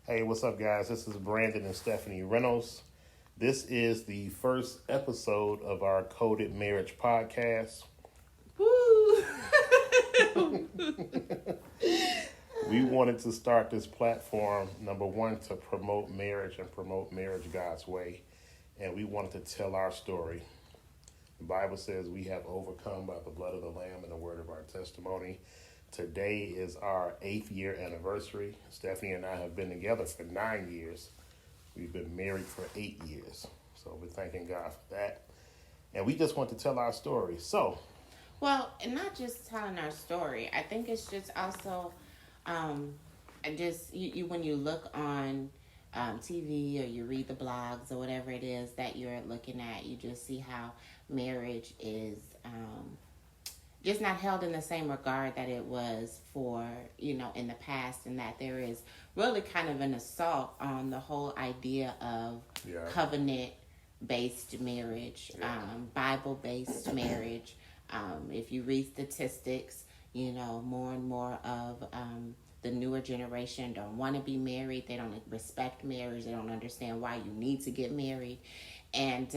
Hey, what's up, guys? This is Brandon and Stephanie Reynolds. This is the first episode of our Coded Marriage podcast. Woo! We wanted to start this platform, number one, to promote marriage and promote marriage God's way. And we wanted to tell our story. The Bible says we have overcome by the blood of the Lamb and the word of our testimony. Today is our 8th year anniversary. Stephanie and I have been together for 9 years. We've been married for 8 years. So we're thanking God for that. And we just want to tell our story. Well, and not just telling our story. I think it's just also, you when you look on TV or you read the blogs or whatever it is that you're looking at, you just see how marriage is just not held in the same regard that it was for, in the past, and that there is really kind of an assault on the whole idea of covenant-based marriage, Bible-based marriage. If you read statistics, more and more of the newer generation don't want to be married. They don't respect marriage. They don't understand why you need to get married. And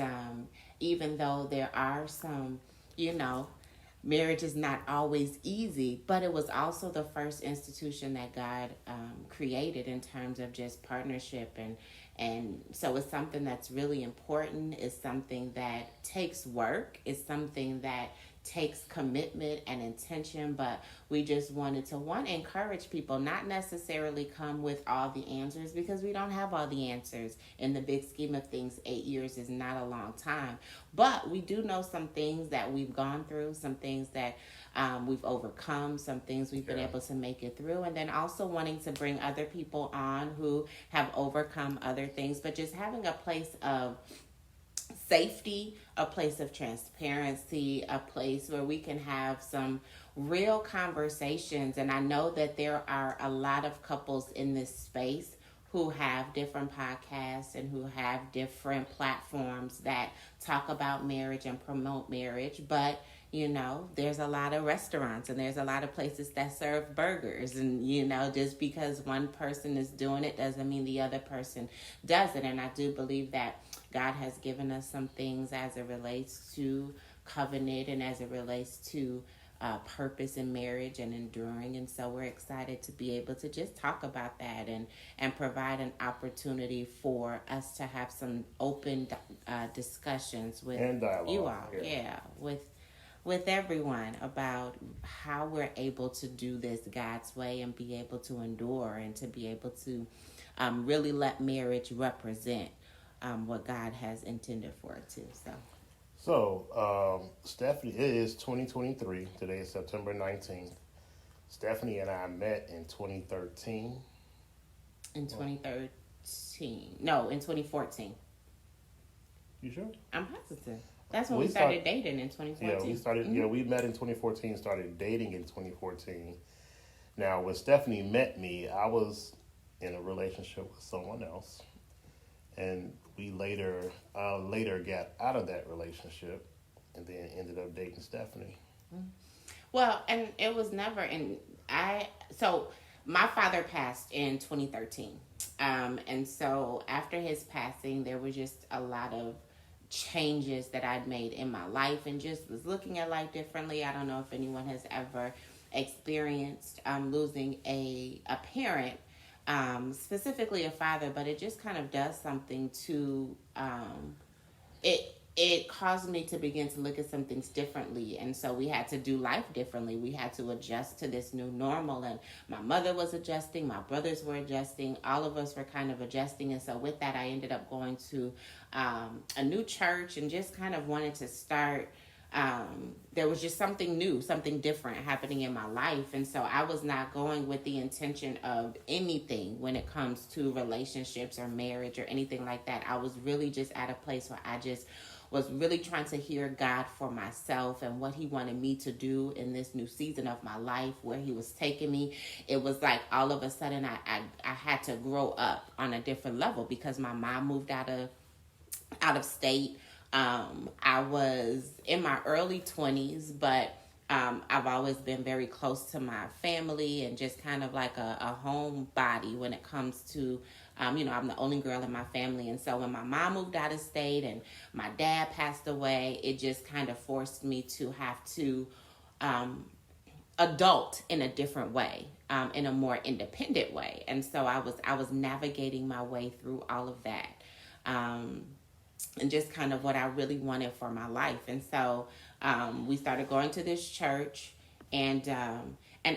even though there are some, marriage is not always easy, but it was also the first institution that God created in terms of just partnership. And so it's something that's really important. It's something that takes work. It's something that takes commitment and intention, but we just wanted to encourage people, not necessarily come with all the answers, because we don't have all the answers. In the big scheme of things, 8 years is not a long time, but we do know some things that we've gone through, some things that we've overcome, some things we've been able to make it through, and then also wanting to bring other people on who have overcome other things, but just having a place of safety, a place of transparency, a place where we can have some real conversations. And I know that there are a lot of couples in this space who have different podcasts and who have different platforms that talk about marriage and promote marriage, but there's a lot of restaurants and there's a lot of places that serve burgers, and just because one person is doing it doesn't mean the other person doesn't. And I do believe that God has given us some things as it relates to covenant and as it relates to purpose in marriage and enduring. And so we're excited to be able to just talk about that and provide an opportunity for us to have some open discussions with and dialogue, you all, with everyone about how we're able to do this God's way and be able to endure and to be able to really let marriage represent what God has intended for it to. So, Stephanie, it is 2023. Today is September 19th. Stephanie and I met in 2013. In 2013. No, in 2014. You sure? I'm positive. That's when we started dating in 2014. Yeah, we started. Mm-hmm. Yeah, we met in 2014. Started dating in 2014. Now, when Stephanie met me, I was in a relationship with someone else, and we later got out of that relationship, and then ended up dating Stephanie. Well, and it was never. So my father passed in 2013, and so after his passing, there was just a lot of changes that I'd made in my life and just was looking at life differently. I don't know if anyone has ever experienced losing a parent, specifically a father, but it just kind of does something to it caused me to begin to look at some things differently. And so we had to do life differently. We had to adjust to this new normal. And my mother was adjusting. My brothers were adjusting. All of us were kind of adjusting. And so with that, I ended up going to a new church and just kind of wanted to start. There was just something new, something different happening in my life. And so I was not going with the intention of anything when it comes to relationships or marriage or anything like that. I was really just at a place where I just was really trying to hear God for myself and what he wanted me to do in this new season of my life, where he was taking me. It was like all of a sudden I had to grow up on a different level because my mom moved out of state. I was in my early 20s, but I've always been very close to my family and just kind of like a homebody when it comes to, I'm the only girl in my family. And so when my mom moved out of state and my dad passed away, it just kind of forced me to have to adult in a different way, in a more independent way. And so I was navigating my way through all of that. And just kind of what I really wanted for my life. And so we started going to this church, and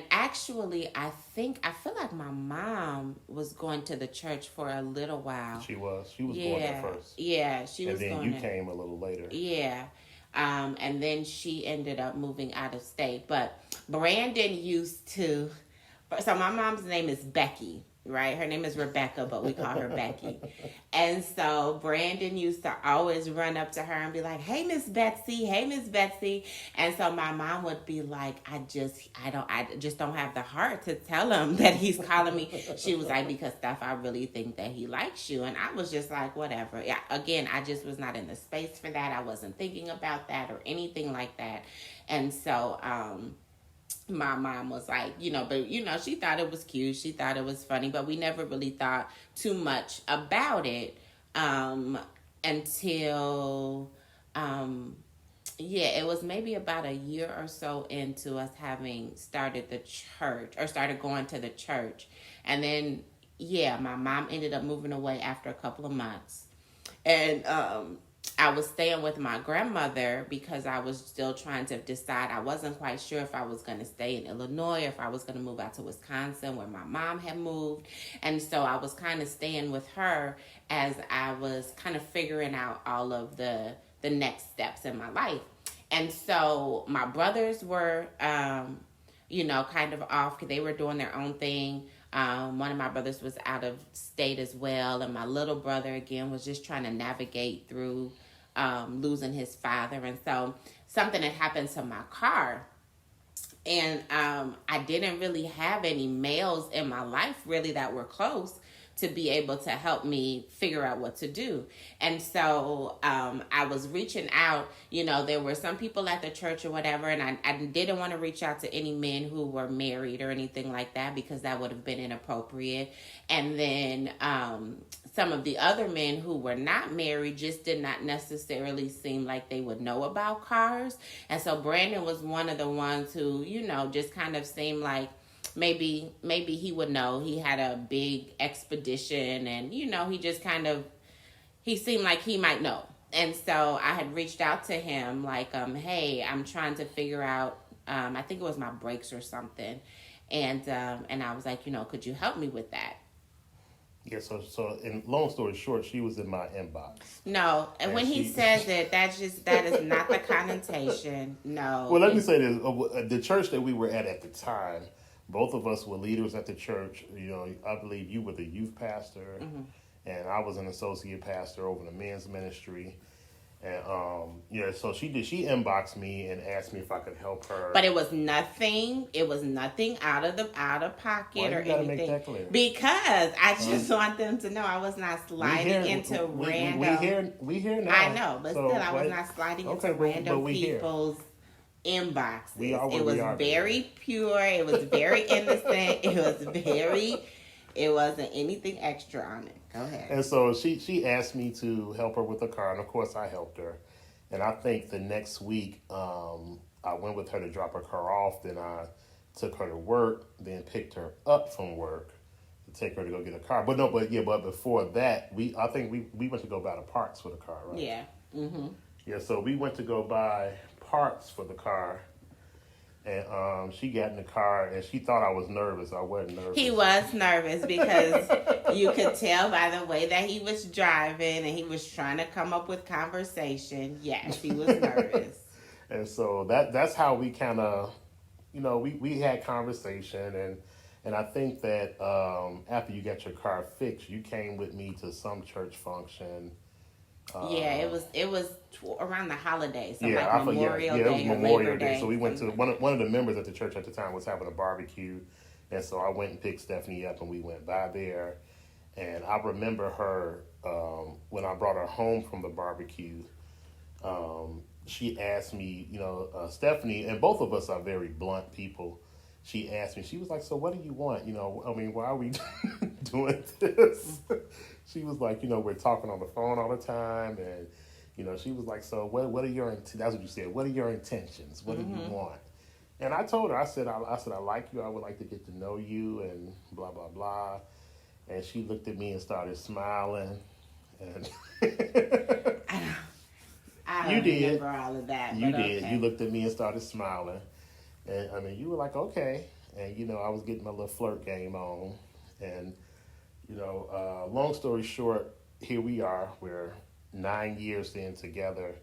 actually I feel like my mom was going to the church for a little while. She was going there first. Yeah, she was going. And then you came a little later. Yeah. And then she ended up moving out of state. But Brandon used to, so my mom's name is Becky, right? Her name is Rebecca, but we call her Becky. And so Brandon used to always run up to her and be like, hey, Miss Betsy, hey, Miss Betsy. And so my mom would be like, I just don't have the heart to tell him that he's calling me. She was like, because Steph, I really think that he likes you. And I was just like, whatever. Yeah, again, I just was not in the space for that. I wasn't thinking about that or anything like that. And so, my mom was like, she thought it was cute. She thought it was funny, but we never really thought too much about it until, it was maybe about a year or so into us having started the church or started going to the church. And then, my mom ended up moving away after a couple of months. And, I was staying with my grandmother because I was still trying to decide. I wasn't quite sure if I was going to stay in Illinois or if I was going to move out to Wisconsin where my mom had moved. And so I was kind of staying with her as I was kind of figuring out all of the next steps in my life. And so my brothers were, kind of off because they were doing their own thing. One of my brothers was out of state as well. And my little brother, again, was just trying to navigate through losing his father. And so something had happened to my car. And I didn't really have any males in my life really that were close to be able to help me figure out what to do. And so I was reaching out, there were some people at the church or whatever, and I didn't want to reach out to any men who were married or anything like that because that would have been inappropriate. And then some of the other men who were not married just did not necessarily seem like they would know about cars. And so Brandon was one of the ones who, just kind of seemed like, maybe he would know. He had a big expedition and, he just he seemed like he might know. And so I had reached out to him like, hey, I'm trying to figure out, I think it was my brakes or something. And I was like, could you help me with that? Yeah, so in long story short, she was in my inbox. No, and when he says it, that is not the connotation. No. Well, let me say this. The church that we were at the time, both of us were leaders at the church. I believe you were the youth pastor, mm-hmm. and I was an associate pastor over the men's ministry. And so she inboxed me and asked me if I could help her. But it was nothing out of pocket or anything. Make that clear? Because I just want them to know I was not sliding into random. We here now. I know, but still I was not sliding into random people's inboxes. It was very pure. It was very innocent. It wasn't anything extra on it. Go ahead. And so she asked me to help her with the car, and of course I helped her. And I think the next week I went with her to drop her car off. Then I took her to work, then picked her up from work to take her to go get a car. But before that, I think we went to go buy the parts for the car, right? Yeah. Mm-hmm. Yeah. So we went to go buy parts for the car. And she got in the car, and she thought I was nervous. I wasn't nervous. He was nervous because you could tell by the way that he was driving, and he was trying to come up with conversation. Yes, he was nervous. And so that's how we kind of, we had conversation, and I think that after you got your car fixed, you came with me to some church function. It was around the holidays, so like Memorial Day. It was Memorial Day. So we went to one of the members at the church at the time was having a barbecue, and so I went and picked Stephanie up, and we went by there. And I remember her when I brought her home from the barbecue. she asked me, Stephanie, and both of us are very blunt people. She asked me, she was like, so what do you want? Why are we doing this? She was like, we're talking on the phone all the time. And, she was like, so what are your, that's what you said. What are your intentions? What do you want? And I told her, I said, I like you. I would like to get to know you and blah, blah, blah. And she looked at me and started smiling. And I you don't did. remember all of that. You but did. Okay. You looked at me and started smiling. And you were like, okay. And, I was getting my little flirt game on. And, long story short, here we are. We're 9 years in together,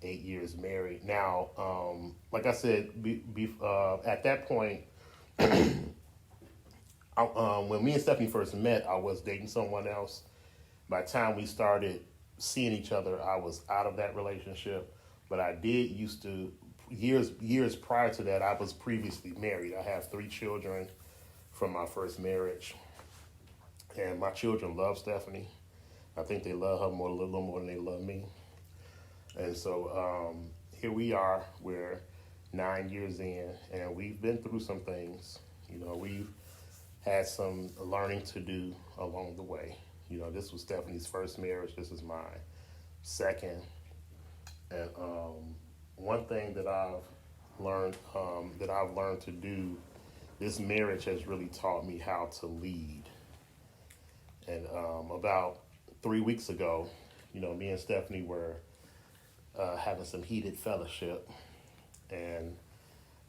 8 years married. Now, like I said, at that point, when me and Stephanie first met, I was dating someone else. By the time we started seeing each other, I was out of that relationship. But I did used to, years prior to that, I was previously married. I have 3 children from my first marriage. And my children love Stephanie. I think they love her a little more than they love me. And so here we are. We're 9 years in, and we've been through some things. We've had some learning to do along the way. This was Stephanie's first marriage. This is mine. Second. And one thing that I've learned to do, this marriage has really taught me how to lead. And about 3 weeks ago, me and Stephanie were having some heated fellowship, and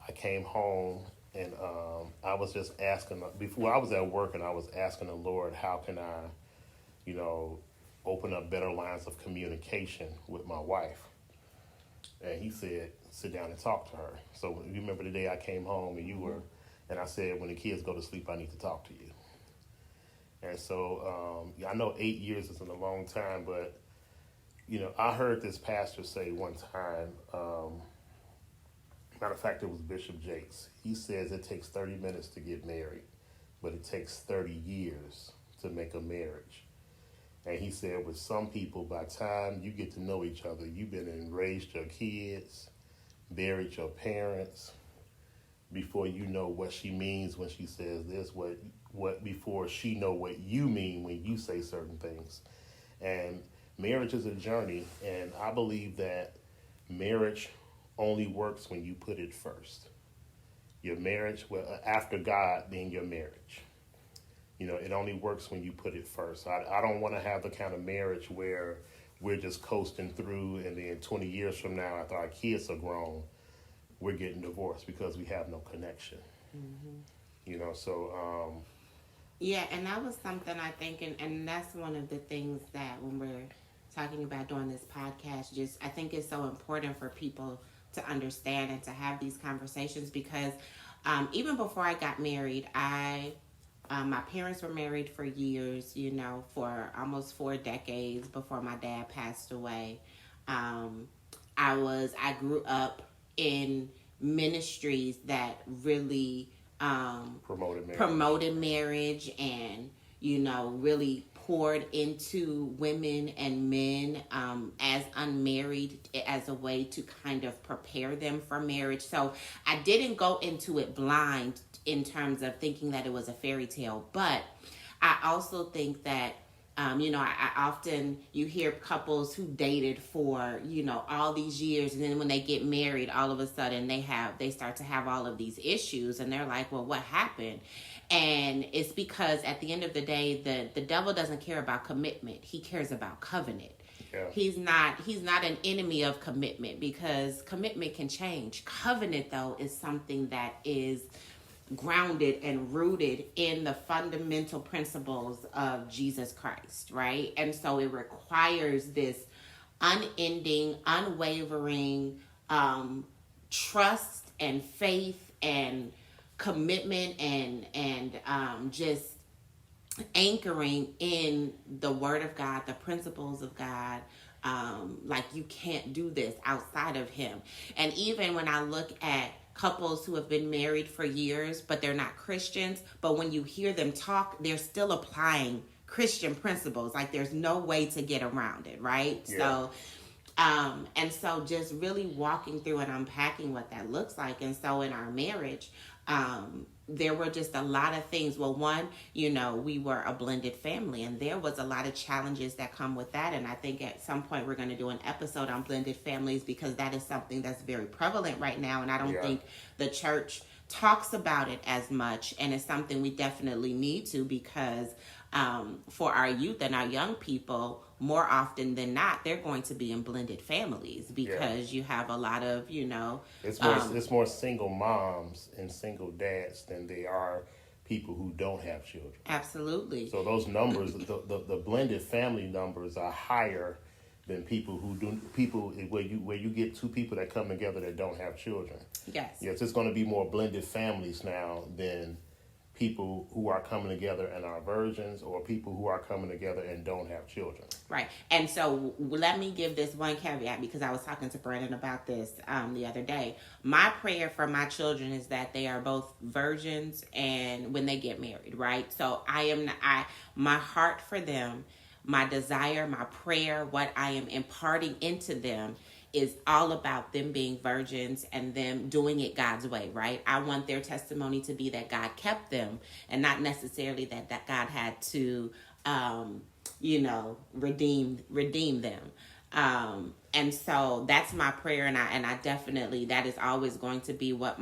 I came home and I was just asking, before I was at work, and I was asking the Lord, how can I, open up better lines of communication with my wife? And he said, sit down and talk to her. So you remember the day I came home and and I said, when the kids go to sleep, I need to talk to you. And so I know 8 years isn't a long time, but, I heard this pastor say one time, matter of fact, it was Bishop Jakes. He says it takes 30 minutes to get married, but it takes 30 years to make a marriage. And he said with some people, by the time you get to know each other, you've been and raised your kids, buried your parents, before you know what she means when she says this, what before she know what you mean when you say certain things. And marriage is a journey, and I believe that marriage only works when you put it first. Your marriage, after God being your marriage. It only works when you put it first. I don't want to have the kind of marriage where we're just coasting through, and then 20 years from now, after our kids are grown, we're getting divorced because we have no connection. Mm-hmm. Yeah, and that was something I think, and that's one of the things that when we're talking about doing this podcast, I think it's so important for people to understand and to have these conversations, because even before I got married, my parents were married for years, for almost 4 decades before my dad passed away. I grew up in ministries that really promoted marriage and, really poured into women and men as unmarried as a way to kind of prepare them for marriage. So I didn't go into it blind in terms of thinking that it was a fairy tale, but I also think that I often, you hear couples who dated for, all these years, and then when they get married, all of a sudden they start to have all of these issues, and they're like, well, what happened? And it's because at the end of the day, the devil doesn't care about commitment. He cares about covenant. Yeah. He's not an enemy of commitment, because commitment can change. Covenant, though, is something that is grounded and rooted in the fundamental principles of Jesus Christ, right? And so it requires this unending, unwavering trust and faith and commitment and just anchoring in the Word of God, the principles of God. Like you can't do this outside of Him. And even when I look at couples who have been married for years, but they're not Christians, but when you hear them talk, they're still applying Christian principles. Like there's no way to get around it, right? Yeah. So And so just really walking through and unpacking what that looks like. And so in our marriage, there were just a lot of things. Well, one, we were a blended family, and there was a lot of challenges that come with that. And I think at some point we're going to do an episode on blended families, because that is something that's very prevalent right now. And I don't think the church talks about it as much. And it's something we definitely need to, because for our youth and our young people, more often than not, they're going to be in blended families, because you have a lot of, it's more single moms and single dads than they are people who don't have children. Absolutely. So those numbers, the blended family numbers are higher than people where you get two people that come together that don't have children. Yes. Yes, it's going to be more blended families now than people who are coming together and are virgins, or people who are coming together and don't have children. Right. And so let me give this one caveat, because I was talking to Brandon about this the other day. My prayer for my children is that they are both virgins and when they get married, right? So my heart for them, my desire, my prayer, what I am imparting into them is all about them being virgins and them doing it God's way, right? I want their testimony to be that God kept them, and not necessarily that God had to, redeem them. And so that's my prayer, and I definitely, that is always going to be what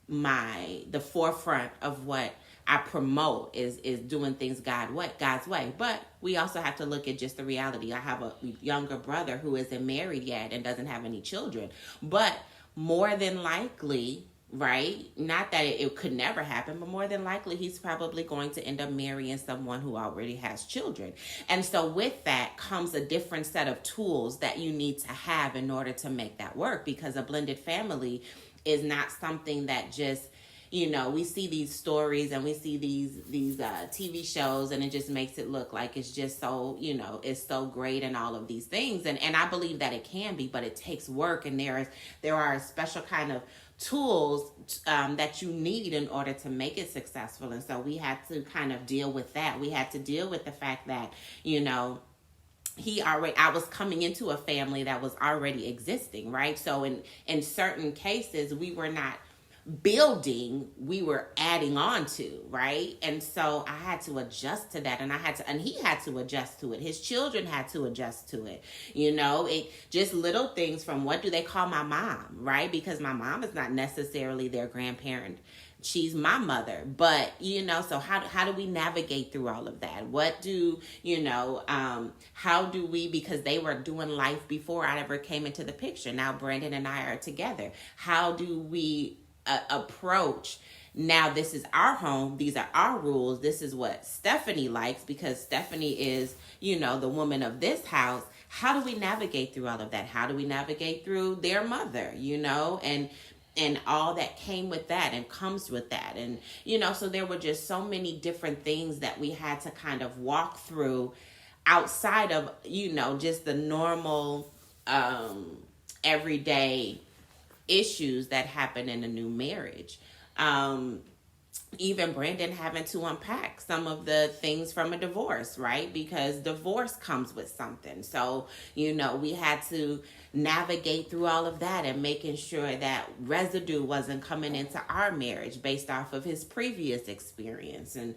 the forefront of what I promote is doing things God's way. But we also have to look at just the reality. I have a younger brother who isn't married yet and doesn't have any children. But more than likely, right? Not that it could never happen, but more than likely he's probably going to end up marrying someone who already has children. And so with that comes a different set of tools that you need to have in order to make that work, because a blended family is not something that just, we see these stories and we see these TV shows, and it just makes it look like it's just so, it's so great and all of these things. And I believe that it can be, but it takes work, and there are a special kind of tools that you need in order to make it successful. And so we had to kind of deal with that. We had to deal with the fact that, I was coming into a family that was already existing, right? So in certain cases, we were not building, we were adding on to, right? And so I had to adjust to that, and he had to adjust to it. His children had to adjust to it. It just little things from, what do they call my mom, right? Because my mom is not necessarily their grandparent. She's my mother, but, so how do we navigate through all of that? What do, how do we, because they were doing life before I ever came into the picture. Now Brandon and I are together. How do we approach, now this is our home, these are our rules, this is what Stephanie likes, because Stephanie is, the woman of this house. How do we navigate through all of that? How do we navigate through their mother, and all that came with that and comes with that? And, so there were just so many different things that we had to kind of walk through outside of, just the normal, everyday issues that happen in a new marriage. Even Brandon having to unpack some of the things from a divorce, right? Because divorce comes with something. So, we had to navigate through all of that and making sure that residue wasn't coming into our marriage based off of his previous experience. And,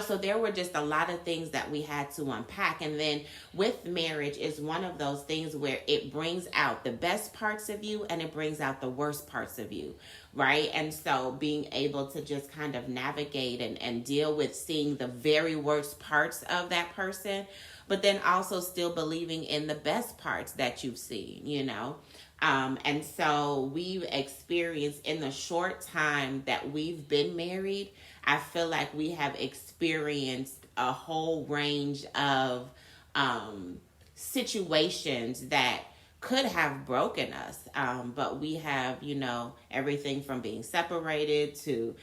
so there were just a lot of things that we had to unpack. And then with marriage is one of those things where it brings out the best parts of you and it brings out the worst parts of you, right? And so being able to just kind of navigate and deal with seeing the very worst parts of that person, but then also still believing in the best parts that you've seen, and so we've experienced, in the short time that we've been married, I feel like we have experienced a whole range of situations that could have broken us. But we have, everything from being separated to,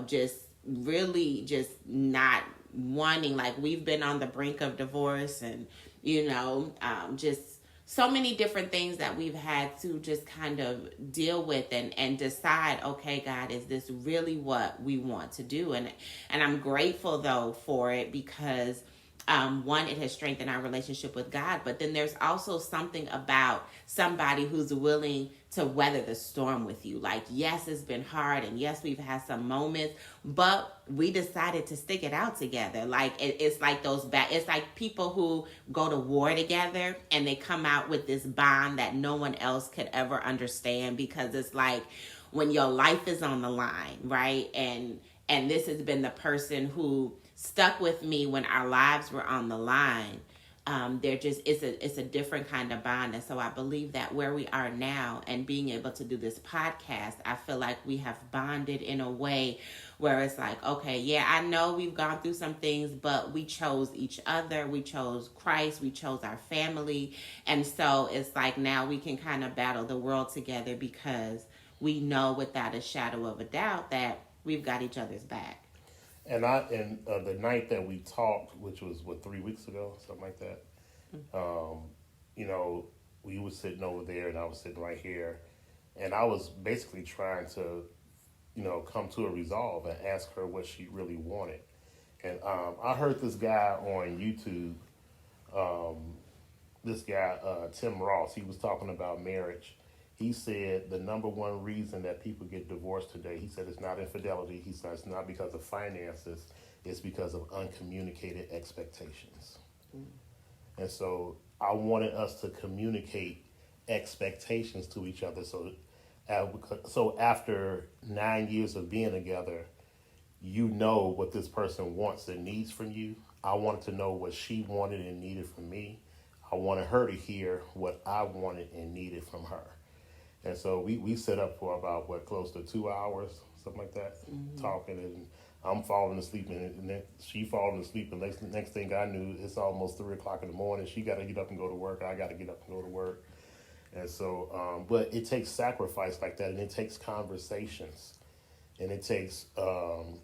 just really just not wanting, like we've been on the brink of divorce, and, just so many different things that we've had to just kind of deal with and decide, okay, God, is this really what we want to do? And I'm grateful though for it, because one, it has strengthened our relationship with God, but then there's also something about somebody who's willing to weather the storm with you. Like, yes, it's been hard, and yes, we've had some moments, but we decided to stick it out together. Like, it's like it's like people who go to war together and they come out with this bond that no one else could ever understand, because it's like when your life is on the line, right? And this has been the person who stuck with me when our lives were on the line. It's a different kind of bond. And so I believe that where we are now and being able to do this podcast, I feel like we have bonded in a way where it's like, okay, yeah, I know we've gone through some things, but we chose each other, we chose Christ, we chose our family. And so it's like now we can kind of battle the world together, because we know without a shadow of a doubt that we've got each other's back. And the night that we talked, which was 3 weeks ago, something like that. You know, we were sitting over there, and I was sitting right here, and I was basically trying to, come to a resolve and ask her what she really wanted. And I heard this guy on YouTube, Tim Ross. He was talking about marriage. He said the number one reason that people get divorced today, he said, it's not infidelity. He said it's not because of finances. It's because of uncommunicated expectations. And so I wanted us to communicate expectations to each other. So after 9 years of being together, you know what this person wants and needs from you. I wanted to know what she wanted and needed from me. I wanted her to hear what I wanted and needed from her. And so we set up for about, close to 2 hours, something like that, talking. And I'm falling asleep, and then she falling asleep. And next thing I knew, it's almost 3 o'clock in the morning. She got to get up and go to work. I got to get up and go to work. And so, but it takes sacrifice like that, and it takes conversations, and it takes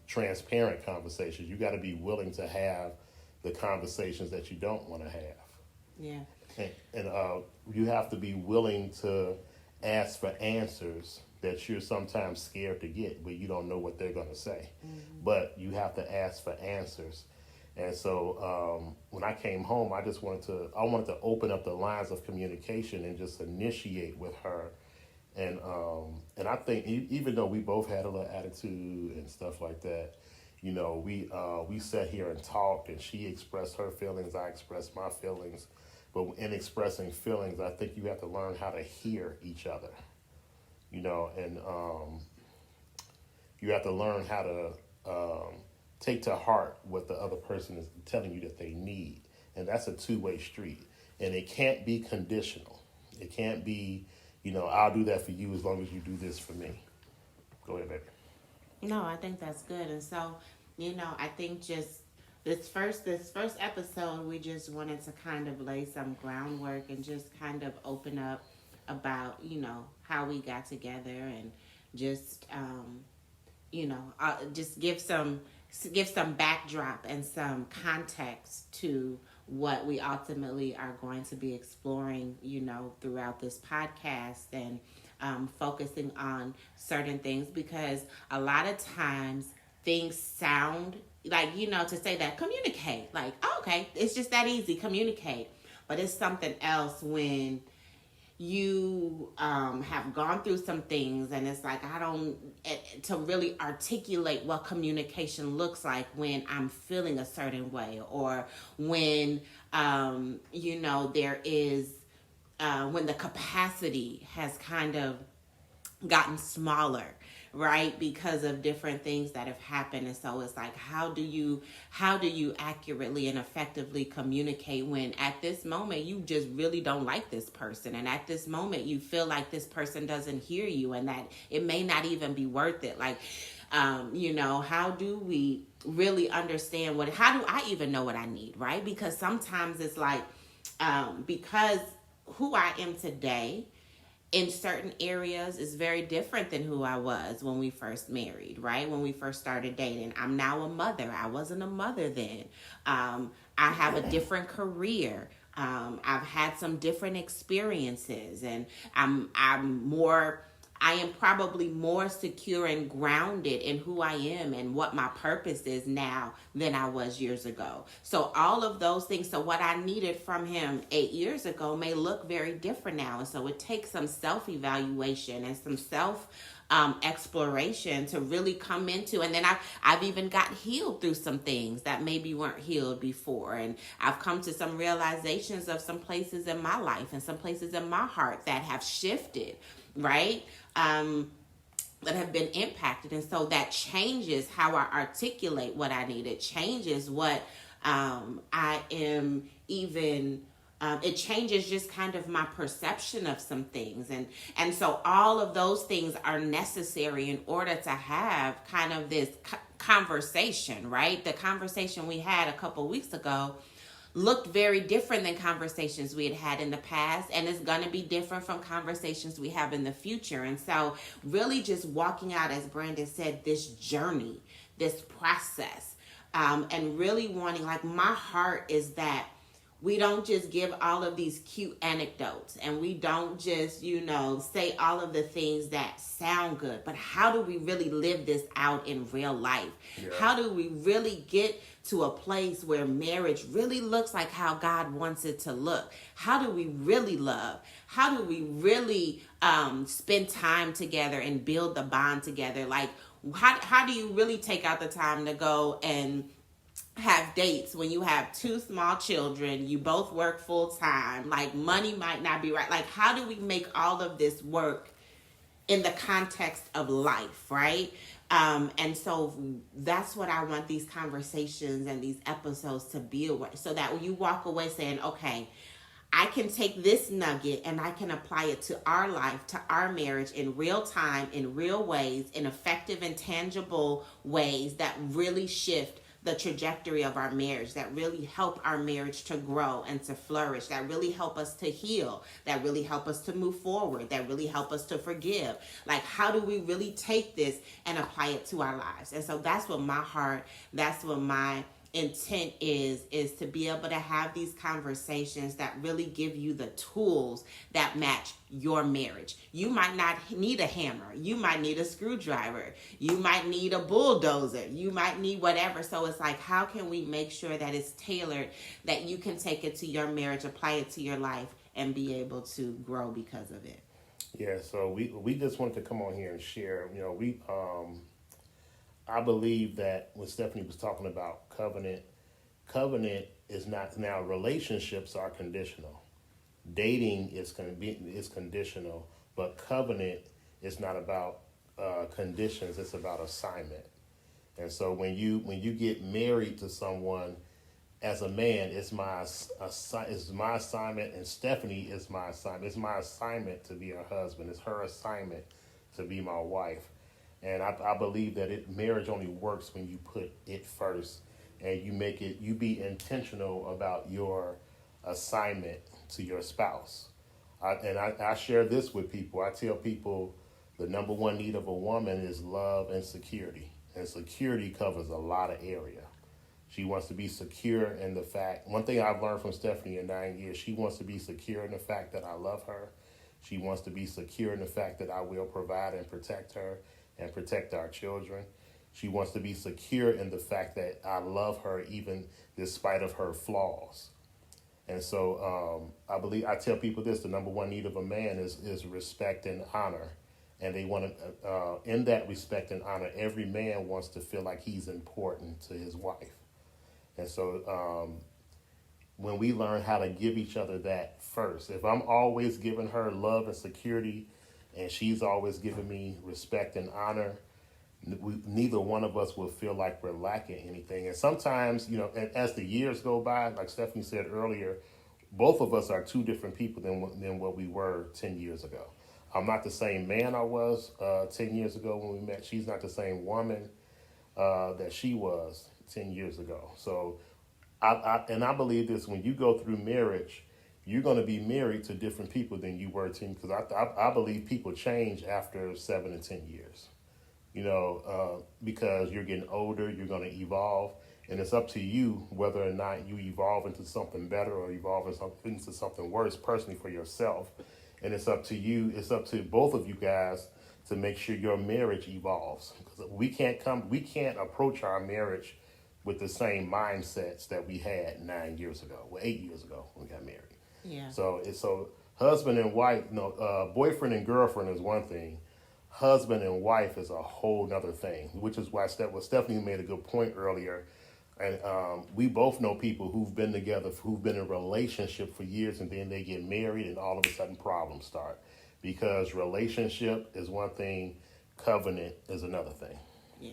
transparent conversations. You got to be willing to have the conversations that you don't want to have. Yeah. And you have to be willing to ask for answers that you're sometimes scared to get, but you don't know what they're going to say. But you have to ask for answers. And so when I came home, I wanted to open up the lines of communication and just initiate with her. And I think even though we both had a little attitude and stuff like that, we sat here and talked, and she expressed her feelings, I expressed my feelings. But in expressing feelings, I think you have to learn how to hear each other, and you have to learn how to take to heart what the other person is telling you that they need. And that's a two-way street. And it can't be conditional. It can't be, I'll do that for you as long as you do this for me. Go ahead, baby. No, I think that's good. And so, I think just this first episode, we just wanted to kind of lay some groundwork and just kind of open up about, how we got together, and just, just give some backdrop and some context to what we ultimately are going to be exploring, throughout this podcast, and focusing on certain things, because a lot of times things sound like, to say that communicate, like, oh, okay, it's just that easy, communicate. But it's something else when you have gone through some things, and it's like, to really articulate what communication looks like when I'm feeling a certain way, or when, there is, when the capacity has kind of gotten smaller, right, because of different things that have happened. And so it's like, how do you accurately and effectively communicate when at this moment you just really don't like this person, and at this moment you feel like this person doesn't hear you, and that it may not even be worth it. Like, how do we really understand how do I even know what I need, right? Because sometimes it's like, because who I am today in certain areas is very different than who I was when we first married, right? When we first started dating. I'm now a mother. I wasn't a mother then. I have a different career. I've had some different experiences, and I'm more I am probably more secure and grounded in who I am and what my purpose is now than I was years ago. So all of those things, so what I needed from him 8 years ago may look very different now. And so it takes some self-evaluation and some exploration to really come into. And then I've even got healed through some things that maybe weren't healed before. And I've come to some realizations of some places in my life and some places in my heart that have shifted, right? That have been impacted. And so that changes how I articulate what I need. It changes what I am even it changes just kind of my perception of some things. And so all of those things are necessary in order to have kind of this conversation, right? The conversation we had a couple weeks ago looked very different than conversations we had in the past, and it's going to be different from conversations we have in the future. And so really just walking out, as Brandon said, this journey, this process, and really wanting, like, my heart is that we don't just give all of these cute anecdotes and we don't just, say all of the things that sound good, but how do we really live this out in real life? Yeah. How do we really get to a place where marriage really looks like how God wants it to look? How do we really love? How do we really spend time together and build the bond together? Like, how do you really take out the time to go and have dates when you have 2 small children, you both work full time, like money might not be right? Like, how do we make all of this work in the context of life, right? And so that's what I want these conversations and these episodes to be aware, so that when you walk away saying, okay, I can take this nugget and I can apply it to our life, to our marriage in real time, in real ways, in effective and tangible ways that really shift the trajectory of our marriage, that really help our marriage to grow and to flourish, that really help us to heal, that really help us to move forward, that really help us to forgive. Like, how do we really take this and apply it to our lives? And so that's what my heart, that's what my intent is to be able to have these conversations that really give you the tools that match your marriage. You might not need a hammer. You might need a screwdriver. You might need a bulldozer. You might need whatever. So it's like, how can we make sure that it's tailored, that you can take it to your marriage, apply it to your life, and be able to grow because of it? Yeah, so we just wanted to come on here and share. I believe that when Stephanie was talking about covenant is not, now relationships are conditional. Dating is conditional, but covenant is not about conditions, it's about assignment. And so when you get married to someone, as a man, it's my assignment, and Stephanie is my assignment. It's my assignment to be her husband. It's her assignment to be my wife. And I believe that marriage only works when you put it first, and you be intentional about your assignment to your spouse. I share this with people. I tell people the number one need of a woman is love and security. And security covers a lot of area. She wants to be secure in the fact, one thing I've learned from Stephanie in 9 years, she wants to be secure in the fact that I love her. She wants to be secure in the fact that I will provide and protect her and protect our children. She wants to be secure in the fact that I love her even despite of her flaws. And so I tell people this, the number one need of a man is respect and honor. And they want to, in that respect and honor, every man wants to feel like he's important to his wife. And so when we learn how to give each other that first, if I'm always giving her love and security and she's always giving me respect and honor, neither one of us will feel like we're lacking anything. And sometimes, as the years go by, like Stephanie said earlier, both of us are 2 different people than what we were 10 years ago. I'm not the same man I was 10 years ago when we met. She's not the same woman that she was 10 years ago. So I believe this, when you go through marriage, you're going to be married to different people than you were 10, because I believe people change after 7 and 10 years. Because you're getting older, you're going to evolve, and it's up to you whether or not you evolve into something better or evolve into something worse personally for yourself. And it's up to you, it's up to both of you guys to make sure your marriage evolves. Because we can't approach our marriage with the same mindsets that we had 9 years ago, 8 years ago when we got married. Yeah. So husband and wife, boyfriend and girlfriend is one thing. Husband and wife is a whole nother thing, which is why Stephanie made a good point earlier. And we both know people who've been together, who've been in a relationship for years, and then they get married, and all of a sudden problems start. Because relationship is one thing, covenant is another thing. Yeah.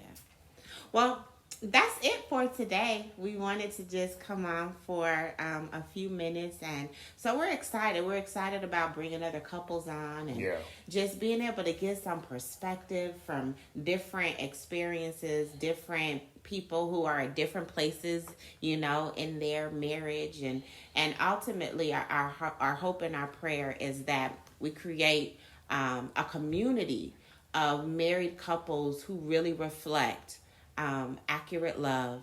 Well, that's it for today. We wanted to just come on for a few minutes, and so we're excited. We're excited about bringing other couples on and just being able to get some perspective from different experiences, different people who are at different places, in their marriage, and ultimately our hope and our prayer is that we create a community of married couples who really reflect accurate love,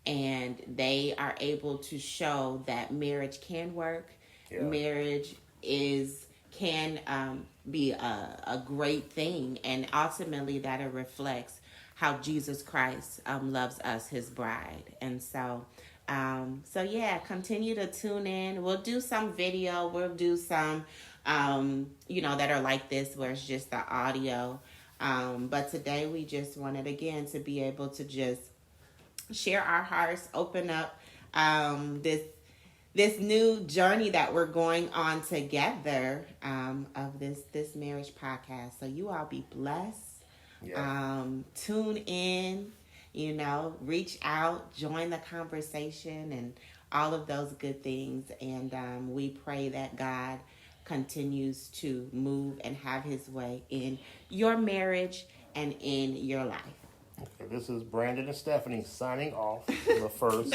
and they are able to show that marriage can work. Marriage can be a great thing, and ultimately that it reflects how Jesus Christ loves us, his bride. And so continue to tune in. We'll do some video, we'll do some that are like this where it's just the audio. But today we just wanted, again, to be able to just share our hearts, open up this new journey that we're going on together of this marriage podcast. So you all be blessed. Tune in, reach out, join the conversation, and all of those good things. And we pray that God continues to move and have his way in your marriage and in your life. Okay, this is Brandon and Stephanie signing off the first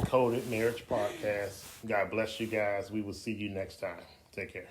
Coded Marriage Podcast. God bless you guys. We will see you next time. Take care.